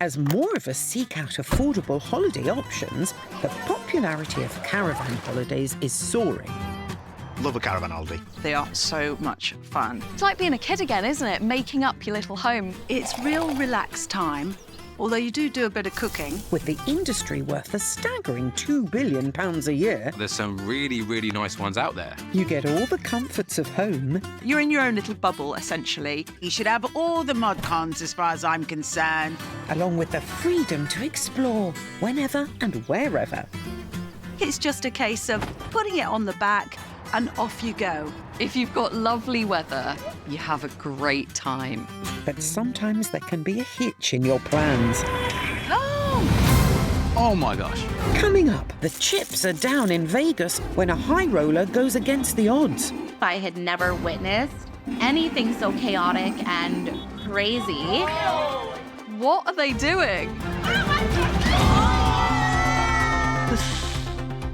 As more of us seek out affordable holiday options, the popularity of caravan holidays is soaring. Love a caravan holiday. They are so much fun. It's like being a kid again, isn't it? Making up your little home. It's real relaxed time, although you do a bit of cooking. With the industry worth a staggering £2 billion a year, There's some really, really nice ones out there. you get all the comforts of home, You're in your own little bubble, essentially. You should have all the mod cons as far as I'm concerned. along with the freedom to explore whenever and wherever. It's just a case of putting it on the back and off you go. If you've got lovely weather, you have a great time. But sometimes there can be a hitch in your plans. Oh my gosh. Coming up, the chips are down in Vegas when a high roller goes against the odds. I had never witnessed anything so chaotic and crazy. What are they doing?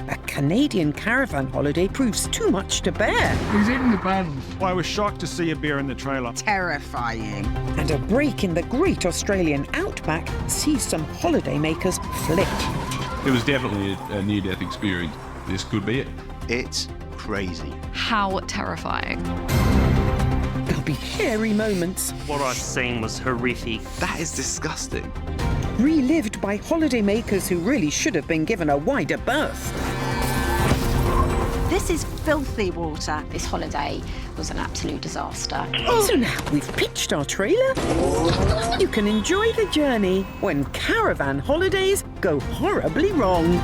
A Canadian caravan holiday proves too much to bear. He's in the band. I was shocked to see a bear in the trailer. Terrifying. And a break in the great Australian outback sees some holidaymakers flip. It was definitely a near-death experience. This could be it. It's crazy. How terrifying. There'll be hairy moments, What I seen was horrific. That is disgusting. relived by holidaymakers who really should have been given a wider berth. This is filthy water. This holiday was an absolute disaster. So now we've pitched our trailer. You can enjoy the journey when caravan holidays go horribly wrong.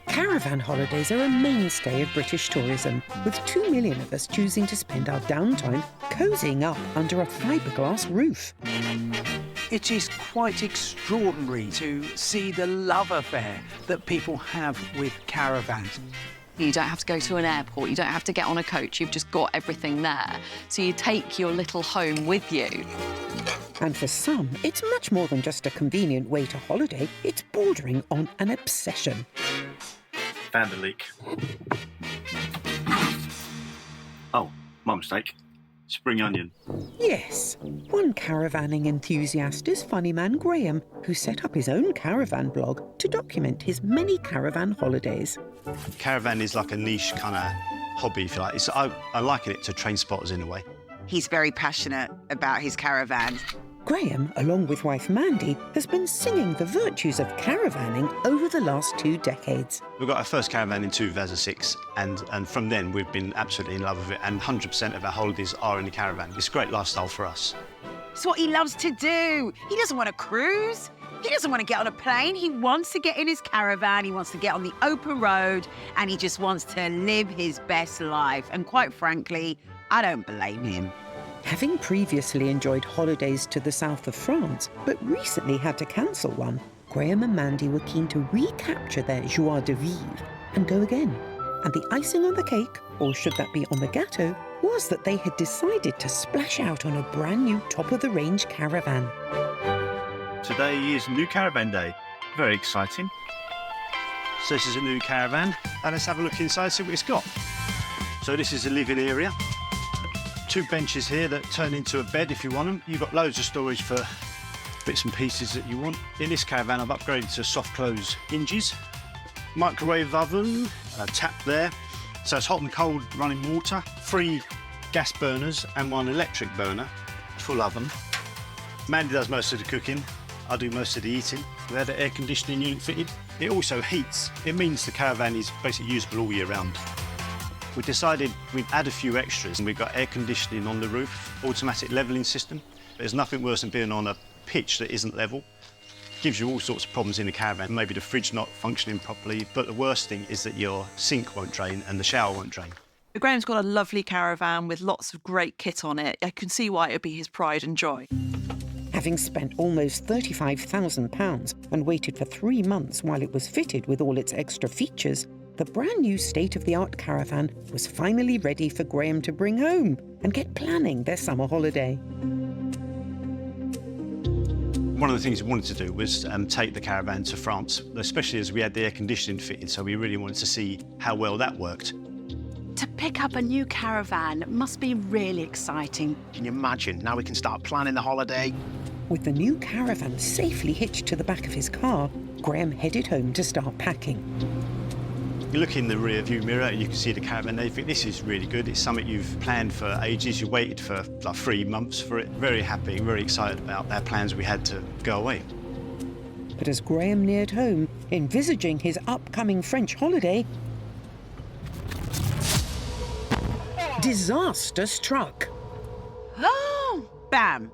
Caravan holidays are a mainstay of British tourism, with 2 million of us choosing to spend our downtime cozying up under a fiberglass roof. It is quite extraordinary to see the love affair that people have with caravans. You don't have to go to an airport, you don't have to get on a coach, you've just got everything there. So you take your little home with you. And for some, it's much more than just a convenient way to holiday, it's bordering on an obsession. Found a leak. Oh, my mistake. Spring onion. Yes, one caravanning enthusiast is funny man Graham, who set up his own caravan blog to document his many caravan holidays. Caravan is like a niche kind of hobby, if you like. I liken it to train spotters in a way. He's very passionate about his caravans. Graham, along with wife Mandy, has been singing the virtues of caravanning over the last 2 decades. We got our first caravan in 2006, and from then we've been absolutely in love with it, and 100% of our holidays are in the caravan. It's a great lifestyle for us. It's what he loves to do. He doesn't want to cruise. He doesn't want to get on a plane. He wants to get in his caravan. He wants to get on the open road, and he just wants to live his best life. And quite frankly, I don't blame him. Having previously enjoyed holidays to the south of France, but recently had to cancel one, Graham and Mandy were keen to recapture their joie de vivre and go again. And the icing on the cake, or should that be on the gâteau, was that they had decided to splash out on a brand new top-of-the-range caravan. Today is New Caravan Day. Very exciting. So this is a new caravan, and let's have a look inside, see what it's got. So this is a living area. 2 benches here that turn into a bed if you want them. You've got loads of storage for bits and pieces that you want. In this caravan, I've upgraded to soft close hinges. Microwave oven, a tap there. So it's hot and cold running water. 3 gas burners and 1 electric burner. Full oven. Mandy does most of the cooking. I do most of the eating. We had an air conditioning unit fitted. It also heats. It means the caravan is basically usable all year round. We decided we'd add a few extras. We've got air conditioning on the roof, automatic levelling system. There's nothing worse than being on a pitch that isn't level. Gives you all sorts of problems in the caravan. Maybe the fridge not functioning properly, but the worst thing is that your sink won't drain and the shower won't drain. Graham's got a lovely caravan with lots of great kit on it. I can see why it would be his pride and joy. Having spent almost £35,000 and waited for 3 months while it was fitted with all its extra features, the brand new state-of-the-art caravan was finally ready for Graham to bring home and get planning their summer holiday. One of the things we wanted to do was take the caravan to France, especially as we had the air conditioning fitted, so we really wanted to see how well that worked. To pick up a new caravan must be really exciting. Can you imagine? Now we can start planning the holiday. With the new caravan safely hitched to the back of his car, Graham headed home to start packing. You look in the rear view mirror and you can see the caravan and you think this is really good. It's something you've planned for ages. You waited for like 3 months for it. Very happy, very excited about our plans we had to go away. But as Graham neared home, envisaging his upcoming French holiday, disaster struck. Oh, bam.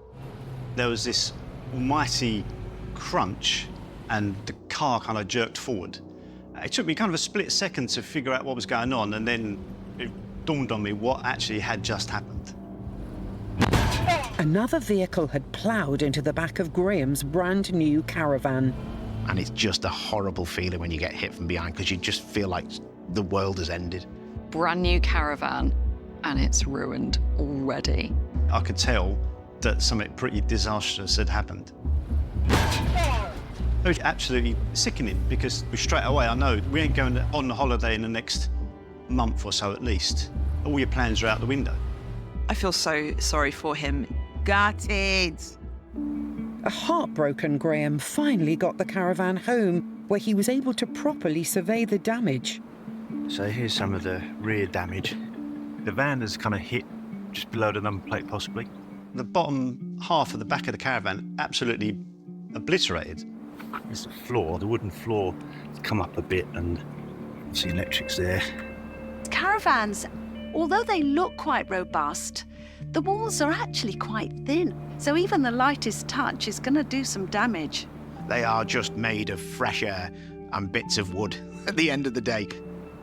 There was this almighty crunch and the car kind of jerked forward. It took me kind of a split second to figure out what was going on, and then it dawned on me what actually had just happened. Another vehicle had ploughed into the back of Graham's brand new caravan. And it's just a horrible feeling when you get hit from behind because you just feel like the world has ended. Brand new caravan, and it's ruined already. I could tell that something pretty disastrous had happened. It was absolutely sickening because straight away I know we ain't going on the holiday in the next month or so at least. All your plans are out the window. I feel so sorry for him. Gutted. A heartbroken Graham finally got the caravan home, where he was able to properly survey the damage. So here's some of the rear damage. The van has kind of hit just below the number plate possibly. The bottom half of the back of the caravan absolutely obliterated. There's the floor, the wooden floor, has come up a bit and the electrics there. Caravans, although they look quite robust, the walls are actually quite thin. So even the lightest touch is going to do some damage. They are just made of fresh air and bits of wood at the end of the day.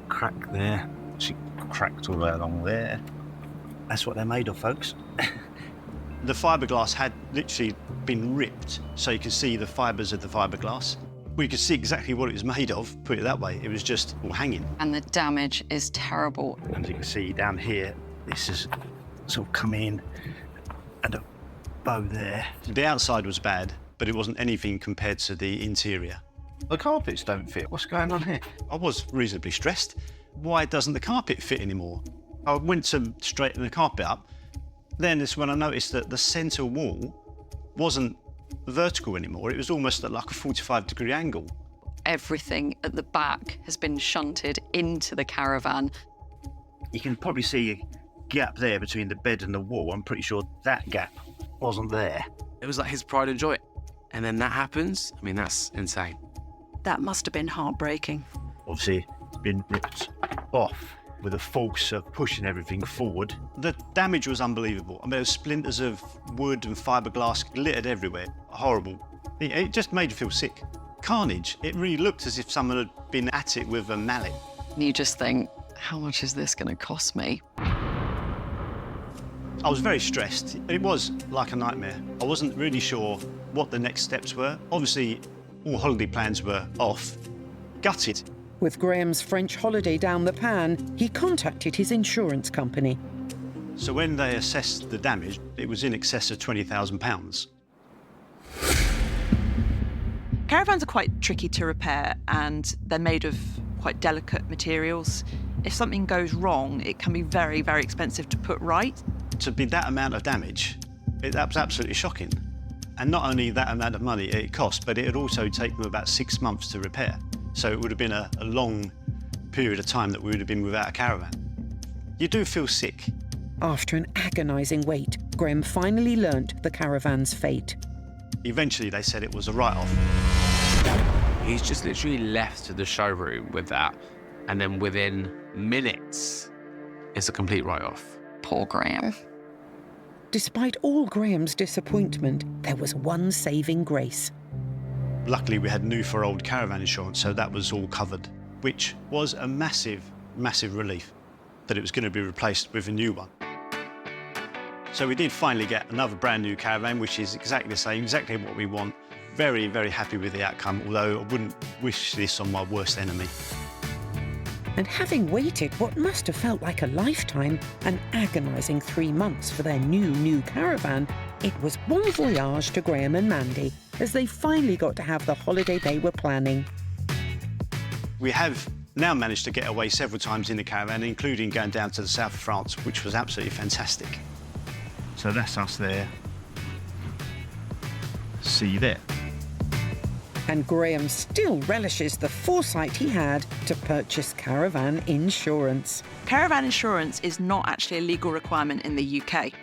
Crack there, see cracked all the way along there. That's what they're made of, folks. The fiberglass had literally been ripped, so you could see the fibres of the fiberglass. We could see exactly what it was made of, put it that way. It was just all hanging. And the damage is terrible. And as you can see down here, this has sort of come in and a bow there. The outside was bad, but it wasn't anything compared to the interior. The carpets don't fit. What's going on here? I was reasonably stressed. Why doesn't the carpet fit anymore? I went to straighten the carpet up. Then is when I noticed that the centre wall wasn't vertical anymore. It was almost at like a 45-degree angle. Everything at the back has been shunted into the caravan. You can probably see a gap there between the bed and the wall. I'm pretty sure that gap wasn't there. It was like his pride and joy. And then that happens. I mean, that's insane. That must have been heartbreaking. Obviously, it's been ripped off with the force of pushing everything forward. The damage was unbelievable. I mean, there were splinters of wood and fiberglass littered everywhere. Horrible. It just made you feel sick. Carnage. It really looked as if someone had been at it with a mallet. And you just think, how much is this going to cost me? I was very stressed. It was like a nightmare. I wasn't really sure what the next steps were. Obviously, all holiday plans were off. Gutted. With Graham's French holiday down the pan, he contacted his insurance company. So when they assessed the damage, it was in excess of £20,000. Caravans are quite tricky to repair and they're made of quite delicate materials. If something goes wrong, it can be very, very expensive to put right. To be that amount of damage, that was absolutely shocking. And not only that amount of money it cost, but it would also take them about 6 months to repair. So it would have been a long period of time that we would have been without a caravan. You do feel sick. After an agonising wait, Graham finally learnt the caravan's fate. Eventually they said it was a write-off. He's just literally left to the showroom with that, and then within minutes, it's a complete write-off. Poor Graham. Despite all Graham's disappointment, there was one saving grace. Luckily, we had new for old caravan insurance, so that was all covered, which was a massive, massive relief that it was going to be replaced with a new one. So we did finally get another brand new caravan, which is exactly the same, exactly what we want. Very, very happy with the outcome, although I wouldn't wish this on my worst enemy. And having waited what must have felt like a lifetime, an agonising 3 months for their new caravan, it was bon voyage to Graham and Mandy as they finally got to have the holiday they were planning. We have Now managed to get away several times in the caravan, including going down to the south of France, which was absolutely fantastic. So that's us there. See you there. And Graham still relishes the foresight he had to purchase caravan insurance. Caravan insurance is not actually a legal requirement in the UK.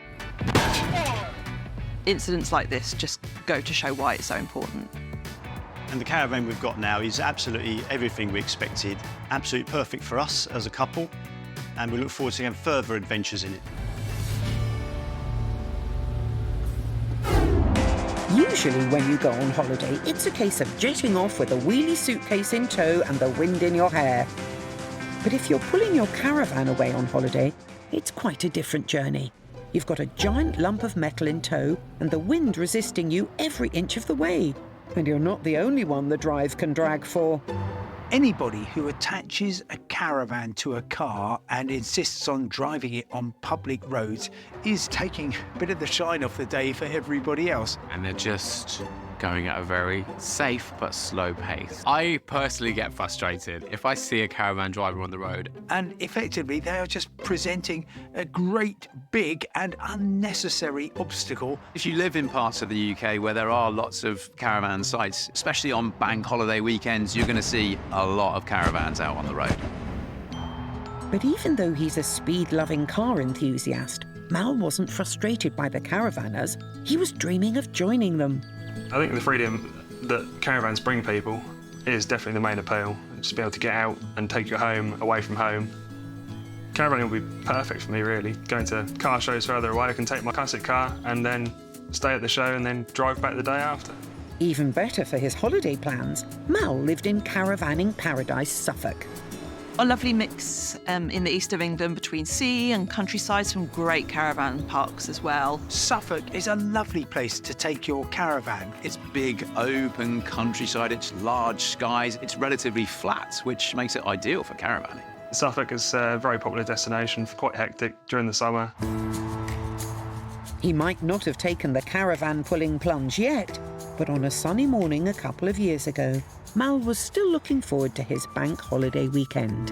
Incidents like this just go to show why it's so important. And the caravan we've got now is absolutely everything we expected. Absolutely perfect for us as a couple, and we look forward to having further adventures in it. Usually when you go on holiday, it's a case of jetting off with a wheelie suitcase in tow and the wind in your hair. But if you're pulling your caravan away on holiday, it's quite a different journey. You've got a giant lump of metal in tow and the wind resisting you every inch of the way. And you're not the only one the drive can drag for. Anybody who attaches a caravan to a car and insists on driving it on public roads is taking a bit of the shine off the day for everybody else. And they're just going at a very safe but slow pace. I personally get frustrated if I see a caravan driver on the road. And effectively, they are just presenting a great, big and unnecessary obstacle. If you live in parts of the UK where there are lots of caravan sites, especially on bank holiday weekends, you're going to see a lot of caravans out on the road. But even though he's a speed-loving car enthusiast, Mal wasn't frustrated by the caravanners. He was dreaming of joining them. I think the freedom that caravans bring people is definitely the main appeal. Just be able to get out and take you home, away from home. Caravanning would be perfect for me, really. Going to car shows further away, I can take my classic car and then stay at the show and then drive back the day after. Even better for his holiday plans, Mal lived in caravanning paradise Suffolk. A lovely mix in the east of England between sea and countryside, some great caravan parks as well. Suffolk is a lovely place to take your caravan. It's big, open countryside, it's large skies, it's relatively flat, which makes it ideal for caravanning. Suffolk is a very popular destination, quite hectic during the summer. He might not have taken the caravan pulling plunge yet, but on a sunny morning a couple of years ago, Mal was still looking forward to his bank holiday weekend.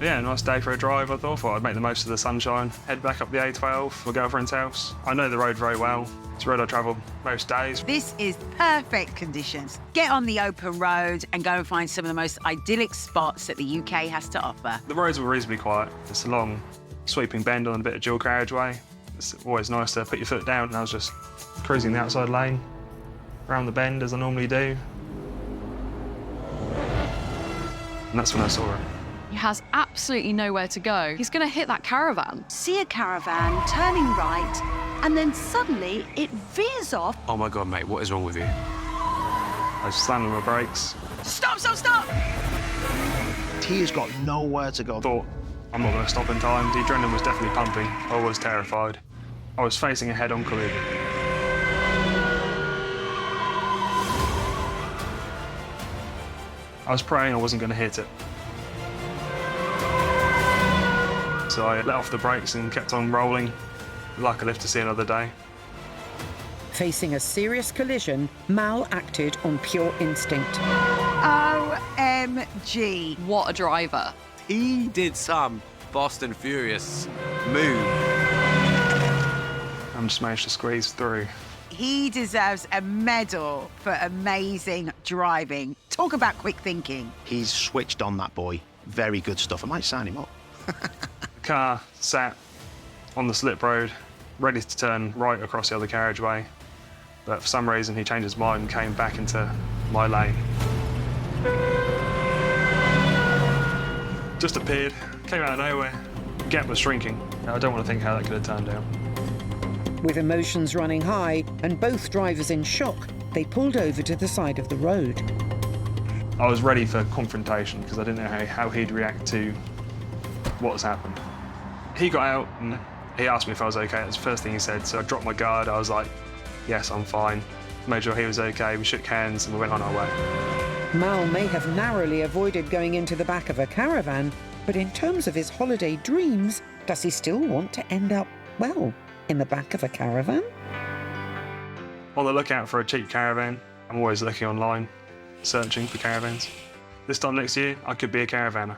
Yeah, nice day for a drive, I thought I'd make the most of the sunshine. Head back up the A12, my girlfriend's house. I know the road very well. It's a road I travel most days. This is perfect conditions. Get on the open road and go and find some of the most idyllic spots that the UK has to offer. The roads were reasonably quiet. It's a long, sweeping bend on a bit of dual carriageway. It's always nice to put your foot down, and I was just cruising the outside lane, around the bend as I normally do. And that's when I saw her. He has absolutely nowhere to go. He's going to hit that caravan. See a caravan turning right, and then suddenly it veers off. Oh my God, mate, what is wrong with you? I slammed on my brakes. Stop, stop, stop! He's got nowhere to go. Thought, I'm not going to stop in time. The adrenaline was definitely pumping. I was terrified. I was facing a head-on collision. I was praying I wasn't going to hit it. So I let off the brakes and kept on rolling. Like I live to see another day. Facing a serious collision, Mal acted on pure instinct. OMG. What a driver. He did some Fast and Furious move. I just managed to squeeze through. He deserves a medal for amazing driving. Talk about quick thinking. He's switched on, that boy. Very good stuff. I might sign him up. The car sat on the slip road, ready to turn right across the other carriageway. But for some reason, he changed his mind and came back into my lane. Just appeared, came out of nowhere. The gap was shrinking. I don't want to think how that could have turned out. With emotions running high and both drivers in shock, they pulled over to the side of the road. I was ready for confrontation because I didn't know how he'd react to what's happened. He got out and he asked me if I was okay. That's the first thing he said. So I dropped my guard. I was like, yes, I'm fine. Made sure he was okay. We shook hands and we went on our way. Mal may have narrowly avoided going into the back of a caravan, but in terms of his holiday dreams, does he still want to end up, well, in the back of a caravan? On the lookout for a cheap caravan. I'm always looking online, searching for caravans. This time next year, I could be a caravanner.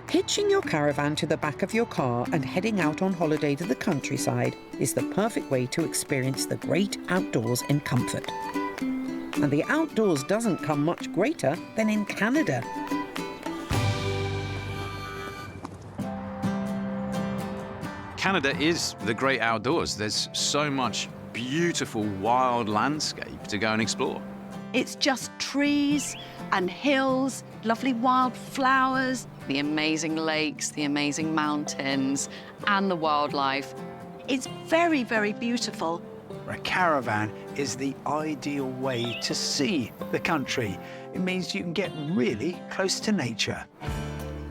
Hitching your caravan to the back of your car and heading out on holiday to the countryside is the perfect way to experience the great outdoors in comfort. And the outdoors doesn't come much greater than in Canada. Canada is the great outdoors. There's so much beautiful wild landscape to go and explore. It's just trees and hills, lovely wild flowers, the amazing lakes, the amazing mountains, and the wildlife. It's very, very beautiful. A caravan is the ideal way to see the country. It means you can get really close to nature.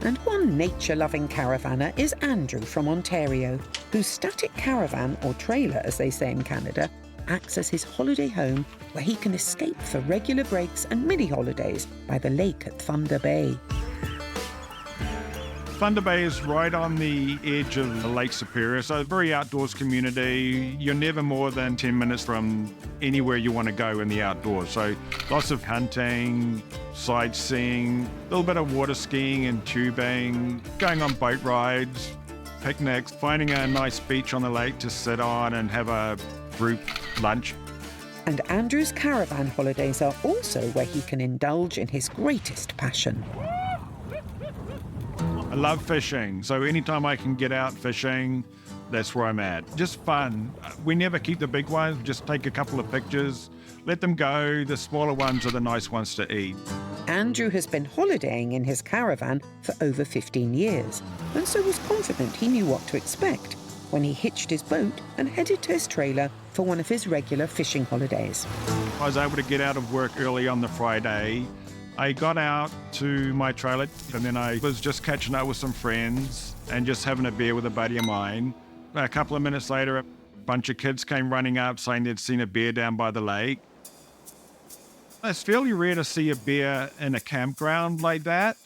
And one nature-loving caravaner is Andrew from Ontario, whose static caravan, or trailer as they say in Canada, acts as his holiday home where he can escape for regular breaks and mini-holidays by the lake at Thunder Bay. Thunder Bay is right on the edge of Lake Superior, so a very outdoors community. You're never more than 10 minutes from anywhere you want to go in the outdoors. So lots of hunting, sightseeing, a little bit of water skiing and tubing, going on boat rides, picnics, finding a nice beach on the lake to sit on and have a group lunch. And Andrew's caravan holidays are also where he can indulge in his greatest passion. I love fishing, so anytime I can get out fishing, that's where I'm at. Just fun. We never keep the big ones, just take a couple of pictures, let them go. The smaller ones are the nice ones to eat. Andrew has been holidaying in his caravan for over 15 years, and so was confident he knew what to expect when he hitched his boat and headed to his trailer for one of his regular fishing holidays. I was able to get out of work early on the Friday. I got out to my trailer and then I was just catching up with some friends and just having a beer with a buddy of mine. A couple of minutes later, a bunch of kids came running up saying they'd seen a bear down by the lake. It's fairly rare to see a bear in a campground like that.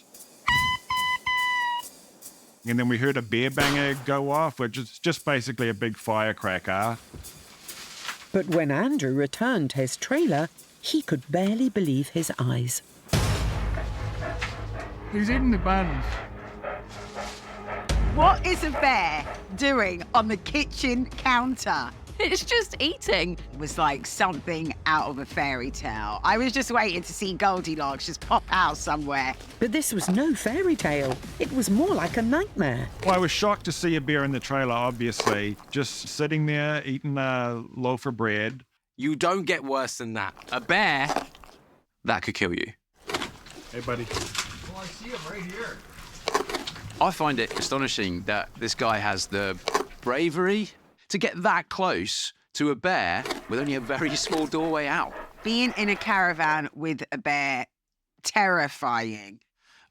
And then we heard a bear banger go off, which is just basically a big firecracker. But when Andrew returned to his trailer, he could barely believe his eyes. He's eating the buns. What is a bear doing on the kitchen counter? It's just eating. It was like something out of a fairy tale. I was just waiting to see Goldilocks just pop out somewhere. But this was no fairy tale. It was more like a nightmare. Well, I was shocked to see a bear in the trailer, obviously. Just sitting there eating a loaf of bread. You don't get worse than that. A bear, that could kill you. Hey, buddy. Well, I see him right here. I find it astonishing that this guy has the bravery to get that close to a bear with only a very small doorway out. Being in a caravan with a bear, terrifying.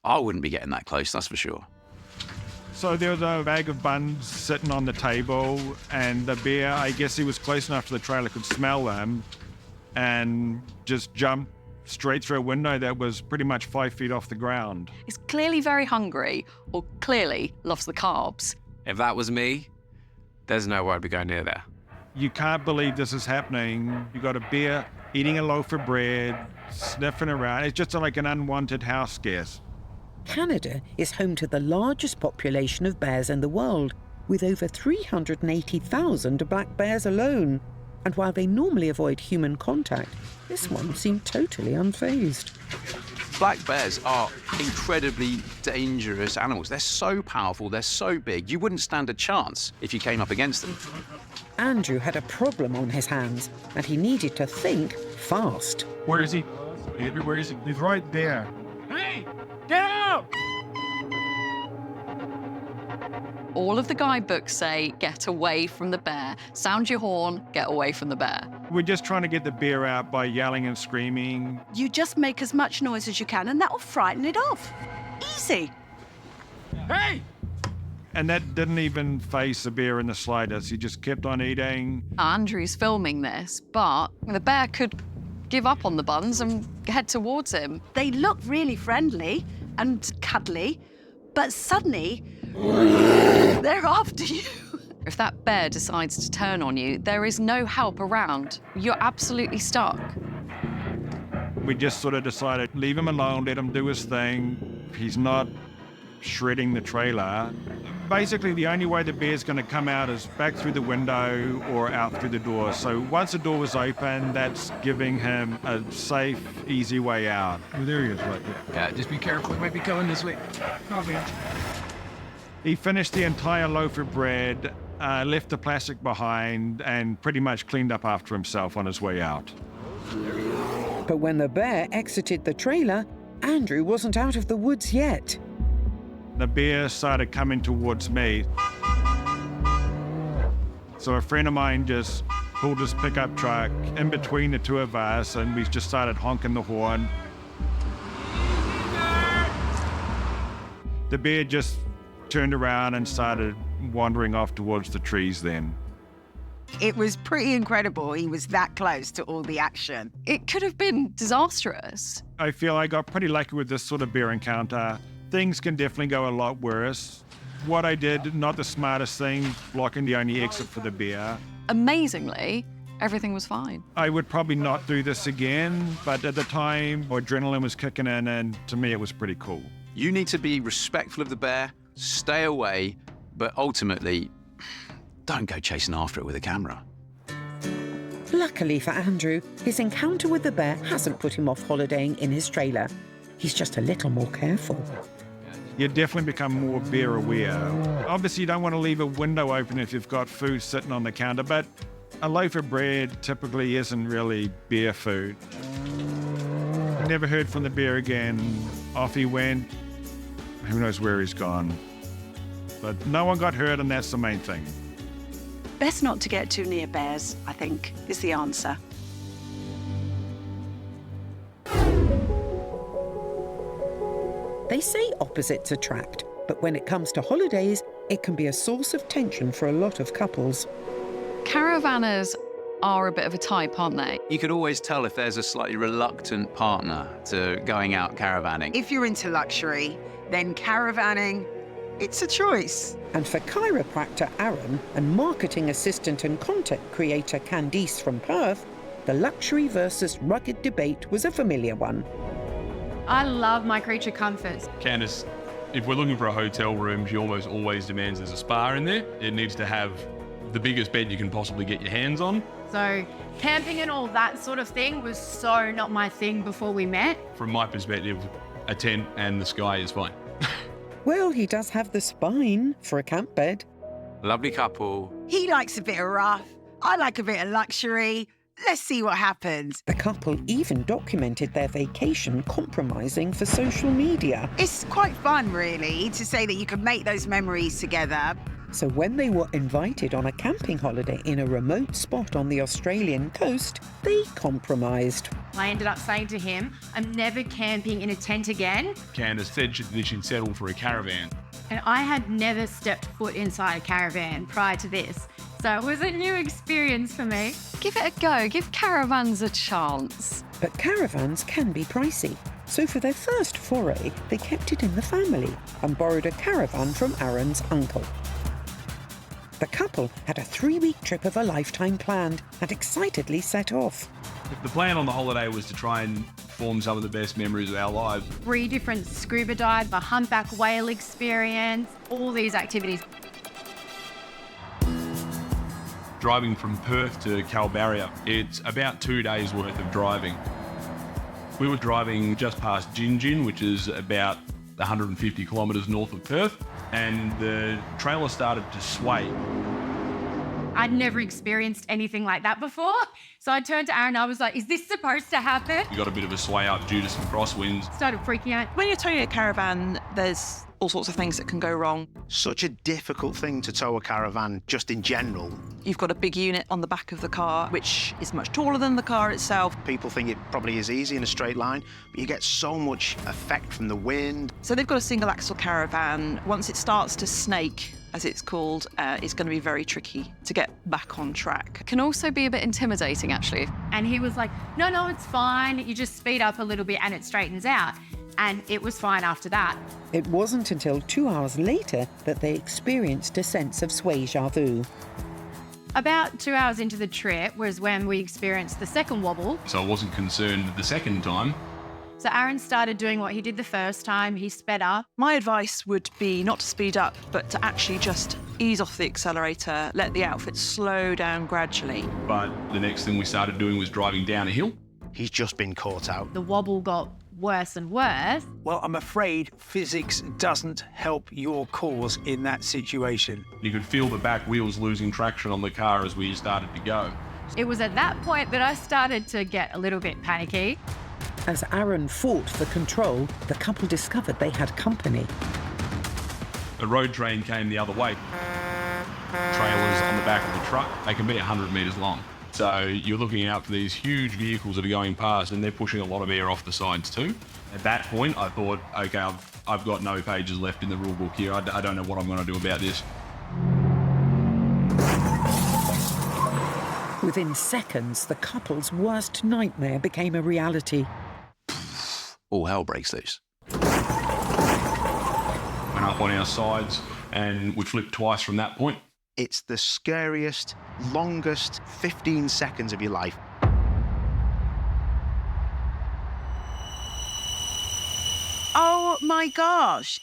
I wouldn't be getting that close, that's for sure. So there was a bag of buns sitting on the table, and the bear, I guess he was close enough to the trailer, could smell them, and just jumped straight through a window that was pretty much 5 feet off the ground. He's clearly very hungry, or clearly loves the carbs. If that was me, there's no way I'd be going near there. You can't believe this is happening. You got a bear eating a loaf of bread, sniffing around. It's just like an unwanted house guest. Canada is home to the largest population of bears in the world, with over 380,000 black bears alone. And while they normally avoid human contact, this one seemed totally unfazed. Black bears are incredibly dangerous animals. They're so powerful, they're so big, you wouldn't stand a chance if you came up against them. Andrew had a problem on his hands, and he needed to think fast. Where is he? Where is he? He's right there. Hey, get out! All of the guidebooks say, get away from the bear. Sound your horn, get away from the bear. We're just trying to get the bear out by yelling and screaming. You just make as much noise as you can and that will frighten it off. Easy. Hey! And that didn't even faze the bear in the slightest. He just kept on eating. Andrew's filming this, but the bear could give up on the buns and head towards him. They look really friendly and cuddly, but suddenly, they're after you. A If that bear decides to turn on you, there is no help around. You're absolutely stuck. We just sort of decided, leave him alone, let him do his thing. He's not shredding the trailer. Basically, the only way the bear's going to come out is back through the window or out through the door. So once the door was open, that's giving him a safe, easy way out. Oh, there he is, right there. Yeah, just be careful. He might be coming this way. Copy. He finished the entire loaf of bread, left the plastic behind, and pretty much cleaned up after himself on his way out. But when the bear exited the trailer, Andrew wasn't out of the woods yet. The bear started coming towards me. So a friend of mine just pulled his pickup truck in between the two of us, and we just started honking the horn. The bear just turned around and started wandering off towards the trees then. It was pretty incredible. He was that close to all the action. It could have been disastrous. I feel I got pretty lucky with this sort of bear encounter. Things can definitely go a lot worse. What I did, not the smartest thing, blocking the only exit for the bear. Amazingly, everything was fine. I would probably not do this again, but at the time, adrenaline was kicking in, and to me, it was pretty cool. You need to be respectful of the bear, stay away, but ultimately, don't go chasing after it with a camera. Luckily for Andrew, his encounter with the bear hasn't put him off holidaying in his trailer. He's just a little more careful. You definitely become more bear aware. Obviously, you don't want to leave a window open if you've got food sitting on the counter, but a loaf of bread typically isn't really bear food. Never heard from the bear again. Off he went. Who knows where he's gone. But no one got hurt, and that's the main thing. Best not to get too near bears, I think, is the answer. They say opposites attract, but when it comes to holidays, it can be a source of tension for a lot of couples. Caravanners are a bit of a type, aren't they? You could always tell if there's a slightly reluctant partner to going out caravanning. If you're into luxury, then caravanning, it's a choice. And for chiropractor Aaron and marketing assistant and content creator Candice from Perth, the luxury versus rugged debate was a familiar one. I love my creature comforts. Candice, if we're looking for a hotel room, she almost always demands there's a spa in there. It needs to have the biggest bed you can possibly get your hands on. So camping and all that sort of thing was so not my thing before we met. From my perspective, a tent and the sky is fine. Well, he does have the spine for a camp bed. Lovely couple. He likes a bit of rough. I like a bit of luxury. Let's see what happens. The couple even documented their vacation compromising for social media. It's quite fun, really, to say that you can make those memories together. So when they were invited on a camping holiday in a remote spot on the Australian coast, they compromised. I ended up saying to him, I'm never camping in a tent again. Candice said she'd settled for a caravan. And I had never stepped foot inside a caravan prior to this. So it was a new experience for me. Give it a go. Give caravans a chance. But caravans can be pricey. So for their first foray, they kept it in the family and borrowed a caravan from Aaron's uncle. The couple had a 3-week trip of a lifetime planned and excitedly set off. The plan on the holiday was to try and form some of the best memories of our lives. 3 different scuba dives, a humpback whale experience, all these activities. Driving from Perth to Kalbarri, it's about 2 days worth of driving. We were driving just past Gin, which is about 150 kilometres north of Perth, and the trailer started to sway. I'd never experienced anything like that before. So I turned to Aaron, I was like, is this supposed to happen? We got a bit of a sway up due to some crosswinds. Started freaking out. When you're towing a caravan, there's all sorts of things that can go wrong. Such a difficult thing to tow a caravan, just in general. You've got a big unit on the back of the car, which is much taller than the car itself. People think it probably is easy in a straight line, but you get so much effect from the wind. So they've got a single axle caravan. Once it starts to snake, as it's called, it's going to be very tricky to get back on track. Can also be a bit intimidating, actually. And he was like, no, it's fine. You just speed up a little bit and it straightens out. and it was fine after that. It wasn't until 2 hours later that they experienced a sense of déjà vu. About 2 hours into the trip was when we experienced the second wobble. So I wasn't concerned the second time. So Aaron started doing what he did the first time. He sped up. My advice would be not to speed up, but to actually just ease off the accelerator, let the outfit slow down gradually. But the next thing we started doing was driving down a hill. He's just been caught out. The wobble got worse and worse. Well, I'm afraid physics doesn't help your cause in that situation. You could feel the back wheels losing traction on the car as we started to go. It was at that point that I started to get a little bit panicky. As Aaron fought for control, the couple discovered they had company. A road train came the other way. Trailers on the back of the truck, they can be 100 metres long. So you're looking out for these huge vehicles that are going past and they're pushing a lot of air off the sides too. At that point, I thought, okay, I've got no pages left in the rule book here. I don't know what I'm going to do about this. Within seconds, the couple's worst nightmare became a reality. All hell breaks loose. Went up on our sides and we flipped twice from that point. It's the scariest, longest 15 seconds of your life. Oh my gosh.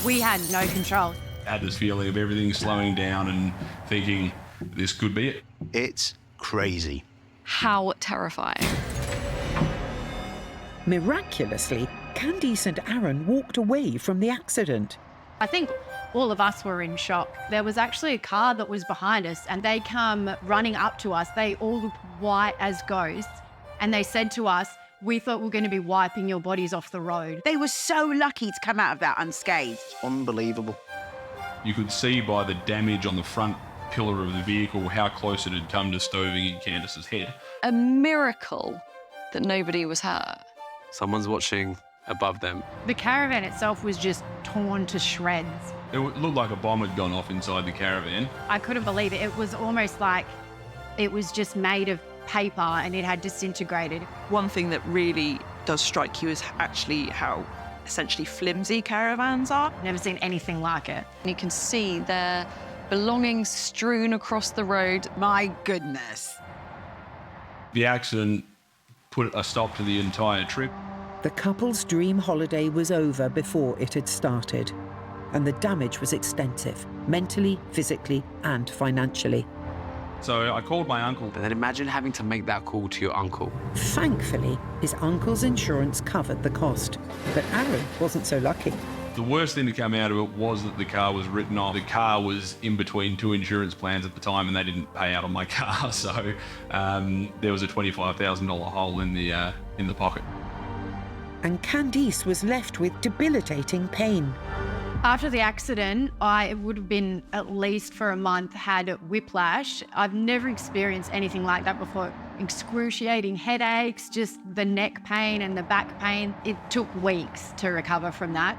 We had no control. I had this feeling of everything slowing down and thinking, this could be it. It's crazy. How terrifying. Miraculously, Candice and Aaron walked away from the accident. I think all of us were in shock. There was actually a car that was behind us and they come running up to us. They all looked white as ghosts and they said to us, "We thought we were going to be wiping your bodies off the road." They were so lucky to come out of that unscathed. Unbelievable. You could see by the damage on the front pillar of the vehicle how close it had come to stoving in Candice's head. A miracle that nobody was hurt. Someone's watching above them. The caravan itself was just torn to shreds. It looked like a bomb had gone off inside the caravan. I couldn't believe it. It was almost like it was just made of paper and it had disintegrated. One thing that really does strike you is actually how essentially flimsy caravans are. Never seen anything like it. You can see their belongings strewn across the road. My goodness. The accident put a stop to the entire trip. The couple's dream holiday was over before it had started, and the damage was extensive, mentally, physically, and financially. So I called my uncle. But then imagine having to make that call to your uncle. Thankfully, his uncle's insurance covered the cost, but Aaron wasn't so lucky. The worst thing to come out of it was that the car was written off. The car was in between two insurance plans at the time and they didn't pay out on my car. So there was a $25,000 hole in the pocket. And Candice was left with debilitating pain. After the accident, I would have been at least for a month had whiplash. I've never experienced anything like that before. Excruciating headaches, just the neck pain and the back pain. It took weeks to recover from that.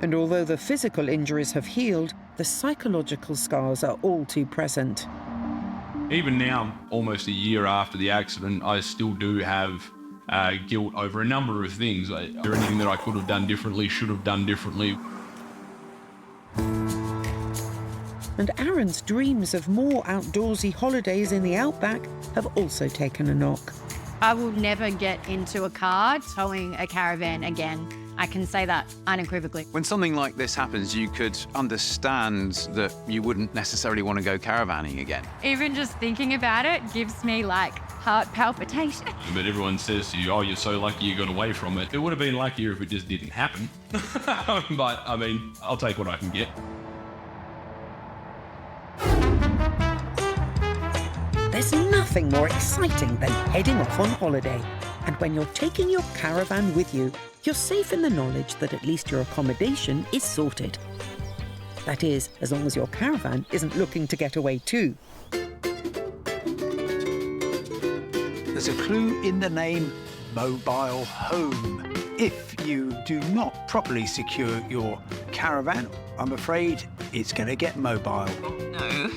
And although the physical injuries have healed, the psychological scars are all too present. Even now, almost a year after the accident, I still do have guilt over a number of things. Is there anything that I could have done differently, should have done differently? And Aaron's dreams of more outdoorsy holidays in the outback have also taken a knock. I will never get into a car towing a caravan again. I can say that unequivocally. When something like this happens, you could understand that you wouldn't necessarily want to go caravanning again. Even just thinking about it gives me like heart palpitation. But everyone says to you, oh, you're so lucky you got away from it. It would have been luckier if it just didn't happen. But, I mean, I'll take what I can get. There's nothing more exciting than heading off on holiday. And when you're taking your caravan with you, you're safe in the knowledge that at least your accommodation is sorted. That is, as long as your caravan isn't looking to get away too. There's a clue in the name mobile home. If you do not properly secure your caravan, I'm afraid it's going to get mobile. No.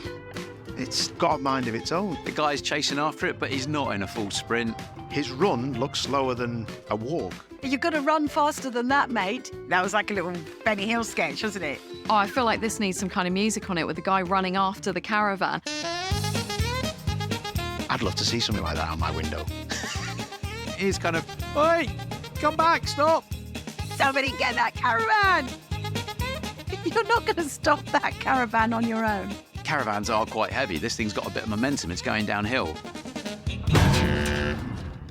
It's got a mind of its own. The guy's chasing after it, but he's not in a full sprint. His run looks slower than a walk. You're going to run faster than that, mate. That was like a little Benny Hill sketch, wasn't it? Oh, I feel like this needs some kind of music on it with the guy running after the caravan. I'd love to see something like that on my window. He's kind of, hey, come back, stop. Somebody get that caravan. You're not going to stop that caravan on your own. Caravans are quite heavy. This thing's got a bit of momentum. It's going downhill.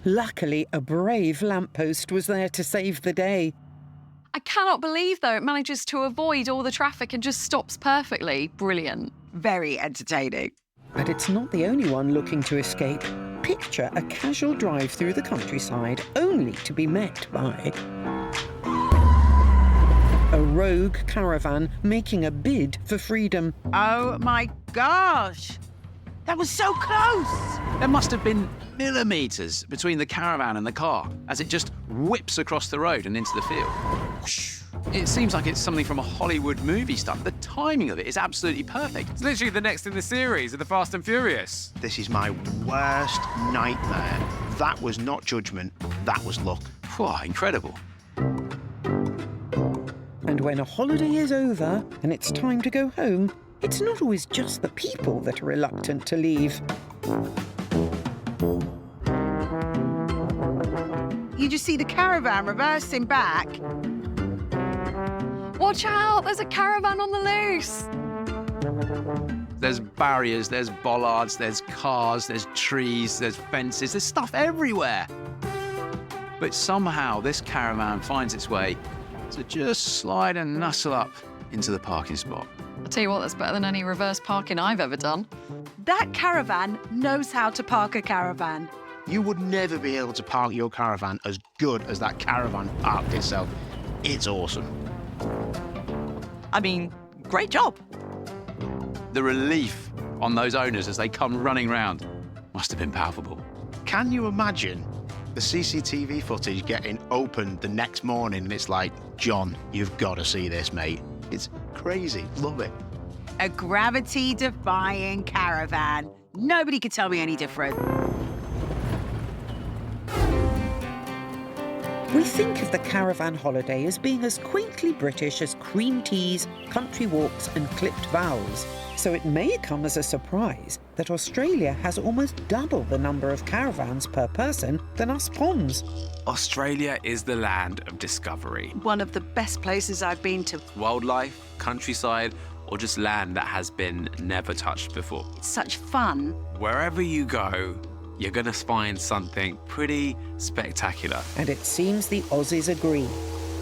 Luckily, a brave lamppost was there to save the day. I cannot believe, though, it manages to avoid all the traffic and just stops perfectly. Brilliant. Very entertaining. But it's not the only one looking to escape. Picture a casual drive through the countryside, only to be met by a rogue caravan making a bid for freedom. Oh my gosh! That was so close! There must have been millimetres between the caravan and the car as it just whips across the road and into the field. It seems like it's something from a Hollywood movie stuff. The timing of it is absolutely perfect. It's literally the next in the series of the Fast and Furious. This is my worst nightmare. That was not judgment, that was luck. Wow, incredible. And when a holiday is over and it's time to go home, it's not always just the people that are reluctant to leave. You just see the caravan reversing back. Watch out, there's a caravan on the loose. There's barriers, there's bollards, there's cars, there's trees, there's fences, there's stuff everywhere. But somehow this caravan finds its way to just slide and nuzzle up into the parking spot. I'll tell you what, that's better than any reverse parking I've ever done. That caravan knows how to park a caravan. You would never be able to park your caravan as good as that caravan parked itself. It's awesome. I mean, great job. The relief on those owners as they come running round must have been palpable. Can you imagine the CCTV footage getting opened the next morning and it's like, John, you've got to see this, mate. It's crazy. Love it. A gravity-defying caravan. Nobody could tell me any different. We think of the caravan holiday as being as quaintly British as cream teas, country walks and clipped vowels. So it may come as a surprise that Australia has almost double the number of caravans per person than us Poms. Australia is the land of discovery. One of the best places I've been to. Wildlife, countryside, or just land that has been never touched before. It's such fun. Wherever you go, you're going to find something pretty spectacular. And it seems the Aussies agree.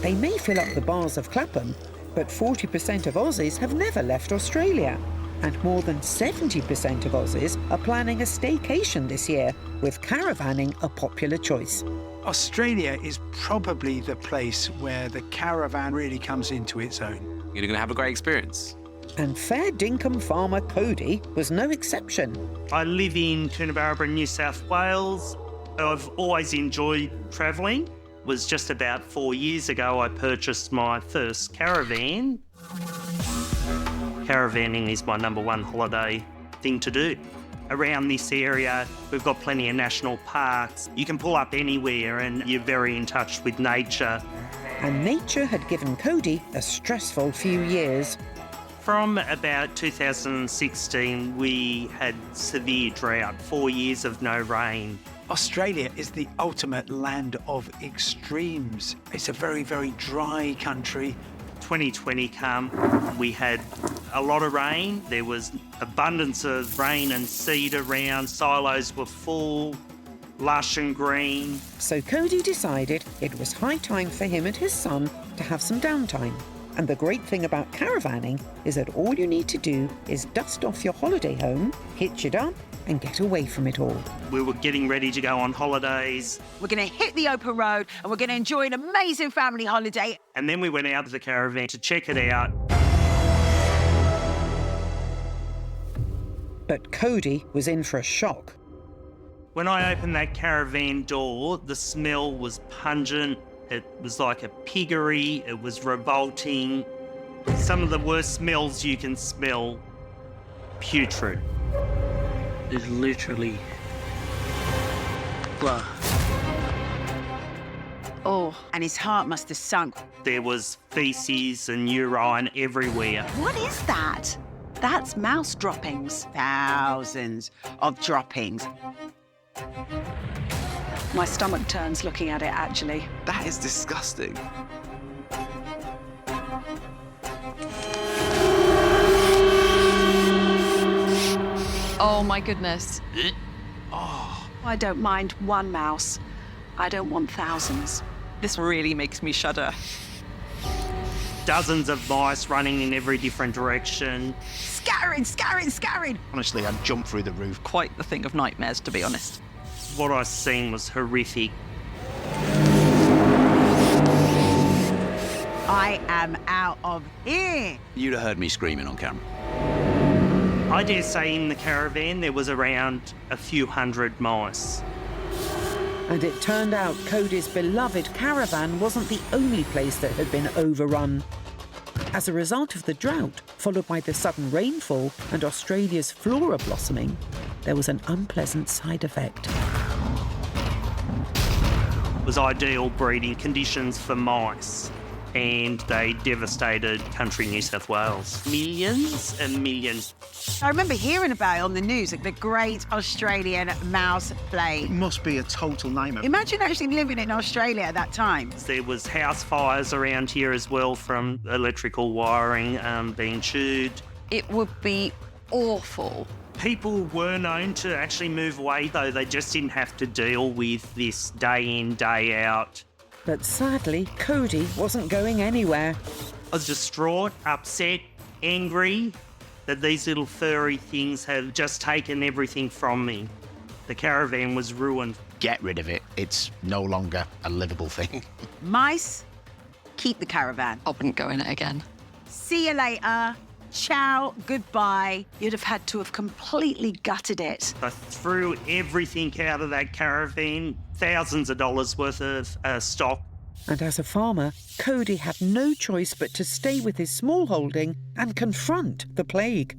They may fill up the bars of Clapham, but 40% of Aussies have never left Australia. And more than 70% of Aussies are planning a staycation this year, with caravanning a popular choice. Australia is probably the place where the caravan really comes into its own. You're going to have a great experience. And fair dinkum farmer Cody was no exception. I live in Coonabarabra, New South Wales. I've always enjoyed travelling. It was just about 4 years ago I purchased my first caravan. Caravanning is my #1 holiday thing to do. Around this area, we've got plenty of national parks. You can pull up anywhere and you're very in touch with nature. And nature had given Cody a stressful few years. From about 2016, we had severe drought, 4 years of no rain. Australia is the ultimate land of extremes. It's a very, very dry country. 2020 come, we had a lot of rain. There was abundance of rain and seed around. Silos were full, lush and green. So Cody decided it was high time for him and his son to have some downtime. And the great thing about caravanning is that all you need to do is dust off your holiday home, hitch it up, and get away from it all. We were getting ready to go on holidays. We're going to hit the open road and we're going to enjoy an amazing family holiday. And then we went out to the caravan to check it out. But Cody was in for a shock. When I opened that caravan door, the smell was pungent. It was like a piggery. It was revolting. Some of the worst smells you can smell. Putrid. It's literally blood. Oh, and his heart must have sunk. There was feces and urine everywhere. What is that? That's mouse droppings. Thousands of droppings. My stomach turns looking at it, actually. That is disgusting. Oh my goodness. I don't mind one mouse. I don't want thousands. This really makes me shudder. Dozens of mice running in every different direction. Scattering, scattering, scattering. Honestly, I'd jump through the roof. Quite the thing of nightmares, to be honest. What I seen was horrific. I am out of here. You'd have heard me screaming on camera. I dare say in the caravan there was around a few hundred mice. And it turned out Cody's beloved caravan wasn't the only place that had been overrun. As a result of the drought, followed by the sudden rainfall and Australia's flora blossoming, there was an unpleasant side effect. It was ideal breeding conditions for mice, and they devastated country New South Wales. Millions and millions. I remember hearing about it on the news, like the Great Australian Mouse Plague. It must be a total nightmare. Imagine actually living in Australia at that time. There was house fires around here as well from electrical wiring being chewed. It would be awful. People were known to actually move away, though. They just didn't have to deal with this day in, day out. But sadly, Cody wasn't going anywhere. I was distraught, upset, angry that these little furry things have just taken everything from me. The caravan was ruined. Get rid of it. It's no longer a livable thing. Mice, keep the caravan. I wouldn't go in it again. See you later. Ciao, goodbye. You'd have had to have completely gutted it. I threw everything out of that caravan, thousands of dollars worth of stock. And as a farmer, Cody had no choice but to stay with his small holding and confront the plague.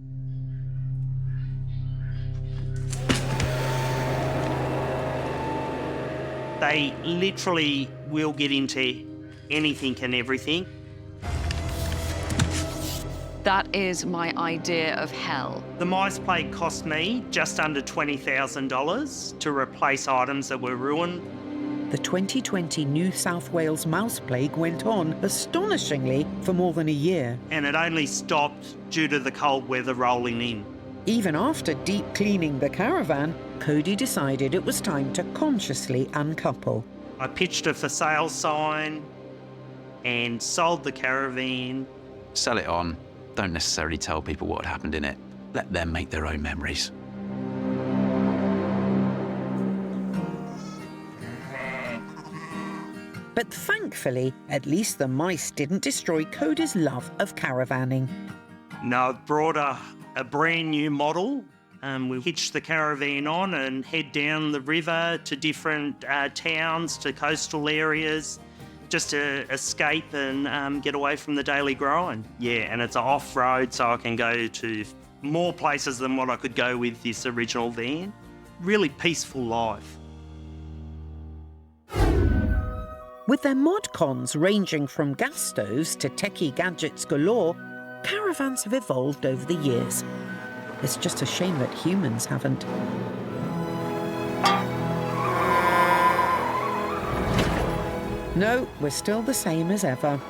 They literally will get into anything and everything. That is my idea of hell. The mice plague cost me just under $20,000 to replace items that were ruined. The 2020 New South Wales mouse plague went on, astonishingly, for more than a year. And it only stopped due to the cold weather rolling in. Even after deep cleaning the caravan, Cody decided it was time to consciously uncouple. I pitched a for sale sign and sold the caravan. Sell it on. Don't necessarily tell people what had happened in it. Let them make their own memories. But thankfully, at least the mice didn't destroy Cody's love of caravanning. No, I've brought a brand new model. We hitch the caravan on and head down the river to different towns, to coastal areas, just to escape and get away from the daily grind. Yeah, and it's off-road, so I can go to more places than what I could go with this original van. Really peaceful life. With their mod cons ranging from gas stoves to techie gadgets galore, caravans have evolved over the years. It's just a shame that humans haven't. No, we're still the same as ever.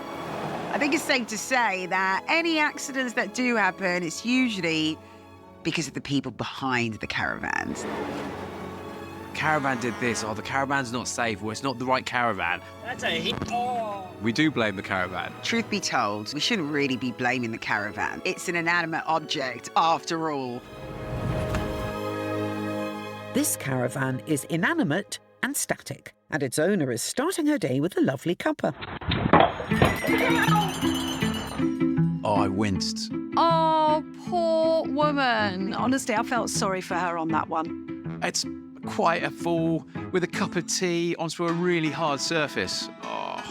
I think it's safe to say that any accidents that do happen, it's usually because of the people behind the caravans. Caravan did this, the caravan's not safe, or it's not the right caravan. That's a hit. Oh. We do blame the caravan. Truth be told, we shouldn't really be blaming the caravan. It's an inanimate object, after all. This caravan is inanimate and static, and its owner is starting her day with a lovely cuppa. Oh, I winced. Oh, poor woman. Honestly, I felt sorry for her on that one. It's quite a fall with a cup of tea onto a really hard surface. Oh.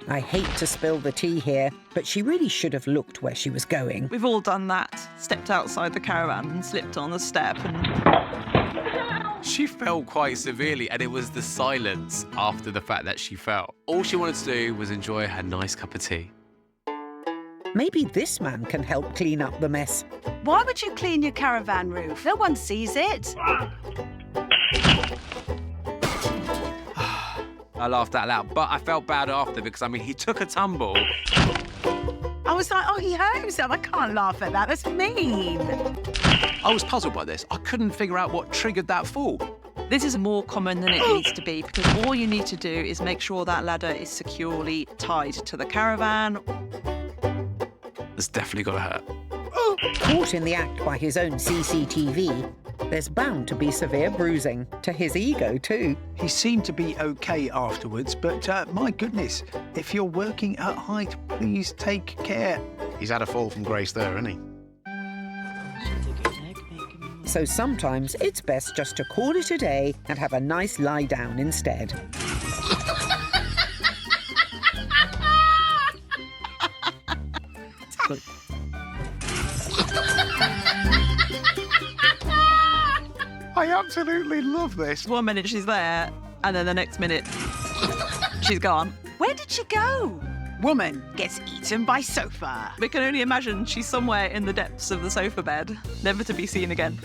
I hate to spill the tea here, but she really should have looked where she was going. We've all done that. Stepped outside the caravan and slipped on the step and... She fell quite severely, and it was the silence after the fact that she fell. All she wanted to do was enjoy her nice cup of tea. Maybe this man can help clean up the mess. Why would you clean your caravan roof? No one sees it. I laughed out loud, but I felt bad after because, I mean, he took a tumble. I was like, oh, he hurt himself. I can't laugh at that. That's mean. I was puzzled by this. I couldn't figure out what triggered that fall. This is more common than it needs to be because all you need to do is make sure that ladder is securely tied to the caravan. It's definitely got to hurt. Caught in the act by his own CCTV, there's bound to be severe bruising, to his ego too. He seemed to be okay afterwards, but my goodness, if you're working at height, please take care. He's had a fall from grace there, hasn't he? So sometimes it's best just to call it a day and have a nice lie down instead. I absolutely love this. 1 minute she's there, and then the next minute she's gone. Where did she go? Woman gets eaten by sofa. We can only imagine she's somewhere in the depths of the sofa bed, never to be seen again.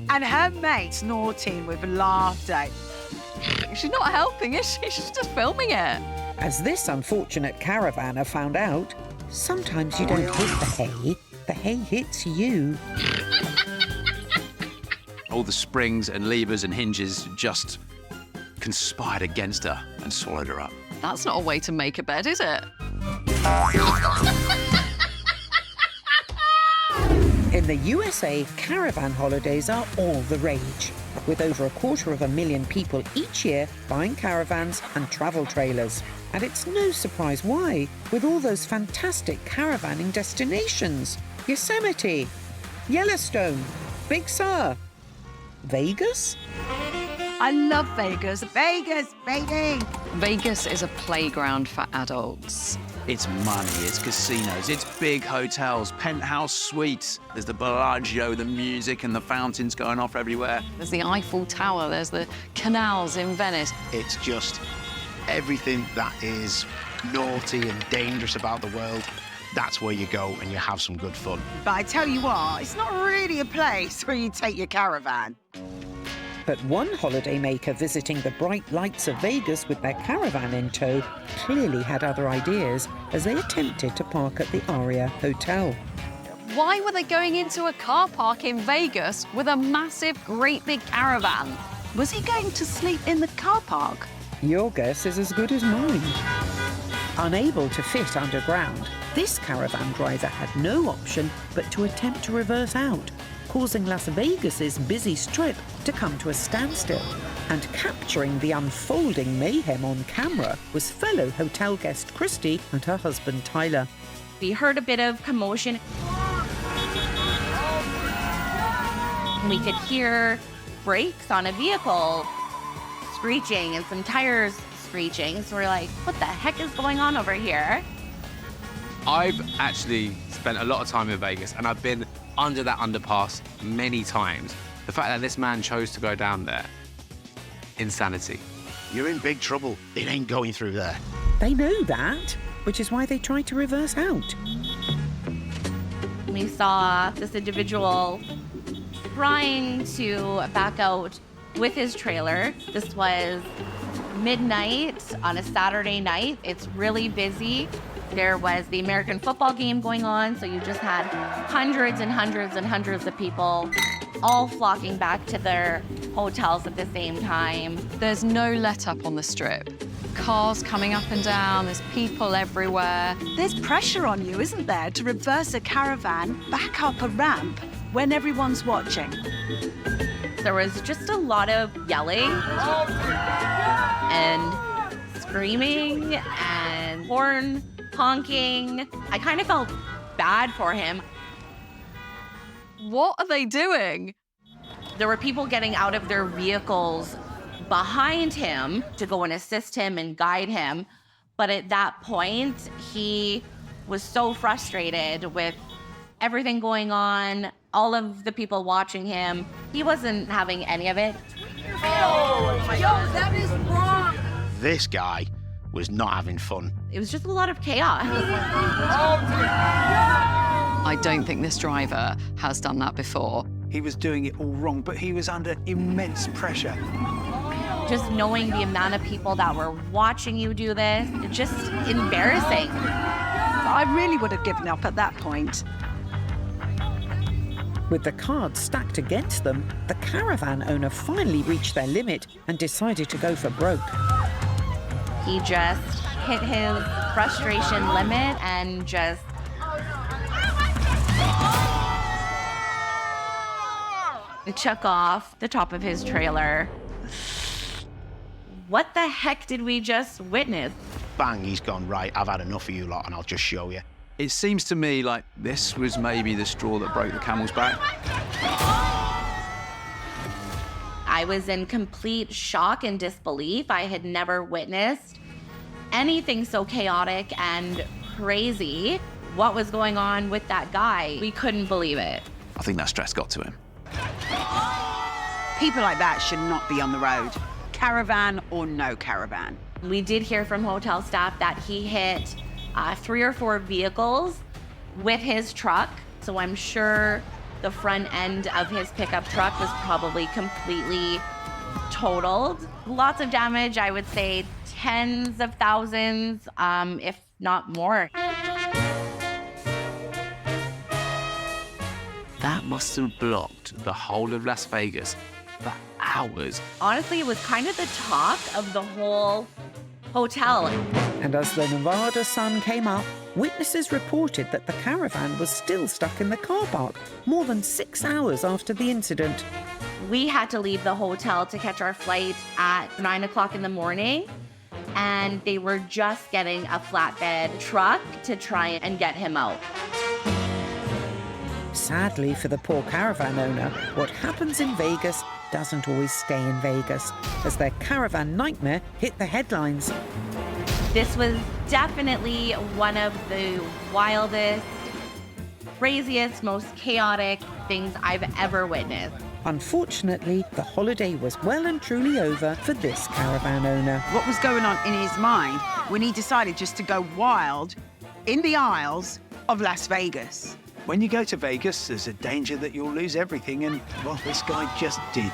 And her mate snorting with laughter. She's not helping, is she? She's just filming it. As this unfortunate caravaner found out, sometimes you don't hit the hay hits you. All the springs and levers and hinges just conspired against her and swallowed her up. That's not a way to make a bed, is it? In the USA, caravan holidays are all the rage, with over 250,000 people each year buying caravans and travel trailers. And it's no surprise why, with all those fantastic caravanning destinations. Yosemite, Yellowstone, Big Sur, Vegas? I love Vegas. Vegas, baby! Vegas is a playground for adults. It's money, it's casinos, it's big hotels, penthouse suites. There's the Bellagio, the music and the fountains going off everywhere. There's the Eiffel Tower, there's the canals in Venice. It's just everything that is naughty and dangerous about the world. That's where you go and you have some good fun. But I tell you what, it's not really a place where you take your caravan. But one holidaymaker visiting the bright lights of Vegas with their caravan in tow clearly had other ideas as they attempted to park at the Aria Hotel. Why were they going into a car park in Vegas with a massive, great big caravan? Was he going to sleep in the car park? Your guess is as good as mine. Unable to fit underground, this caravan driver had no option but to attempt to reverse out, causing Las Vegas's busy strip to come to a standstill. And capturing the unfolding mayhem on camera was fellow hotel guest Christy and her husband Tyler. We heard a bit of commotion. We could hear brakes on a vehicle screeching and some tires screeching. So we're like, what the heck is going on over here? I've actually spent a lot of time in Vegas, and I've been under that underpass many times. The fact that this man chose to go down there, insanity. You're in big trouble. It ain't going through there. They know that, which is why they tried to reverse out. We saw this individual trying to back out with his trailer. This was midnight on a Saturday night. It's really busy. There was the American football game going on, so you just had hundreds and hundreds and hundreds of people all flocking back to their hotels at the same time. There's no let-up on the strip. Cars coming up and down, there's people everywhere. There's pressure on you, isn't there, to reverse a caravan back up a ramp when everyone's watching? There was just a lot of yelling and screaming and horn honking. I kind of felt bad for him. What are they doing? There were people getting out of their vehicles behind him to go and assist him and guide him. But at that point, he was so frustrated with everything going on All of the people watching him, he wasn't having any of it. That is wrong. This guy was not having fun. It was just a lot of chaos. I don't think this driver has done that before. He was doing it all wrong, but he was under immense pressure. Just knowing the amount of people that were watching you do this, it's just embarrassing. I really would have given up at that point. With the cards stacked against them, the caravan owner finally reached their limit and decided to go for broke. He just hit his frustration limit and just took off the top of his trailer. What the heck did we just witness? Bang, he's gone, right, I've had enough of you lot and I'll just show you. It seems to me like this was maybe the straw that broke the camel's back. I was in complete shock and disbelief. I had never witnessed anything so chaotic and crazy. What was going on with that guy? We couldn't believe it. I think that stress got to him. People like that should not be on the road. Caravan or no caravan. We did hear from hotel staff that he hit 3 or 4 vehicles with his truck. So I'm sure the front end of his pickup truck was probably completely totaled. Lots of damage, I would say tens of thousands, if not more. That must have blocked the whole of Las Vegas for hours. Honestly, it was kind of the talk of the whole hotel. And as the Nevada sun came up, witnesses reported that the caravan was still stuck in the car park more than 6 hours after the incident. We had to leave the hotel to catch our flight at 9 o'clock in the morning, and they were just getting a flatbed truck to try and get him out. Sadly for the poor caravan owner, what happens in Vegas doesn't always stay in Vegas, as their caravan nightmare hit the headlines. This was definitely one of the wildest, craziest, most chaotic things I've ever witnessed. Unfortunately, the holiday was well and truly over for this caravan owner. What was going on in his mind when he decided just to go wild in the aisles of Las Vegas? When you go to Vegas, there's a danger that you'll lose everything, and, well, this guy just did.